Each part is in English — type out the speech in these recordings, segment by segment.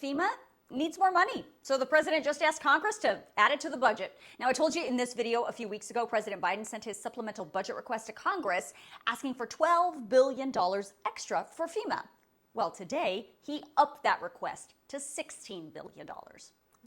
FEMA needs more money. So the president just asked Congress to add it to the budget. Now, I told you in this video a few weeks ago, President Biden sent his supplemental budget request to Congress asking for $12 billion extra for FEMA. Well, today, he upped that request to $16 billion.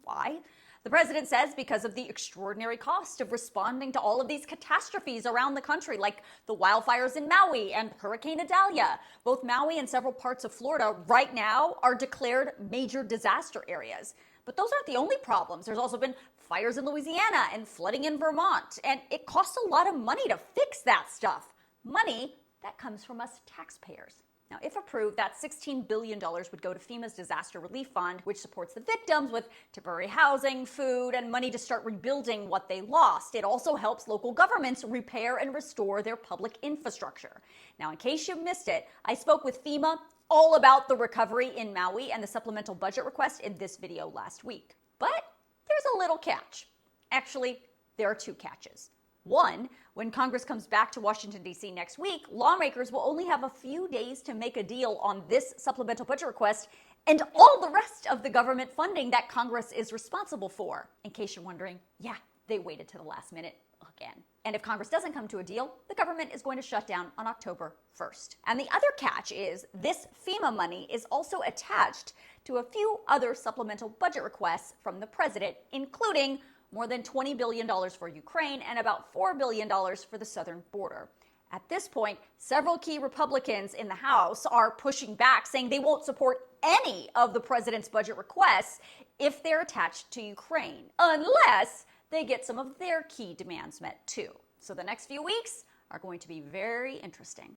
Why? The president says because of the extraordinary cost of responding to all of these catastrophes around the country, like the wildfires in Maui and Hurricane Idalia. Both Maui and several parts of Florida right now are declared major disaster areas. But those aren't the only problems. There's also been fires in Louisiana and flooding in Vermont. And it costs a lot of money to fix that stuff. Money that comes from us taxpayers. Now, if approved, that $16 billion would go to FEMA's Disaster Relief Fund, which supports the victims with temporary housing, food, and money to start rebuilding what they lost. It also helps local governments repair and restore their public infrastructure. Now, in case you missed it, I spoke with FEMA all about the recovery in Maui and the supplemental budget request in this video last week. But there's a little catch. Actually, there are two catches. One, when Congress comes back to Washington, D.C. next week, lawmakers will only have a few days to make a deal on this supplemental budget request and all the rest of the government funding that Congress is responsible for. In case you're wondering, yeah, they waited to the last minute again. And if Congress doesn't come to a deal, the government is going to shut down on October 1st. And the other catch is this FEMA money is also attached to a few other supplemental budget requests from the president, including more than $20 billion for Ukraine and about $4 billion for the southern border. At this point, several key Republicans in the House are pushing back, saying they won't support any of the president's budget requests if they're attached to Ukraine, unless they get some of their key demands met too. So the next few weeks are going to be very interesting.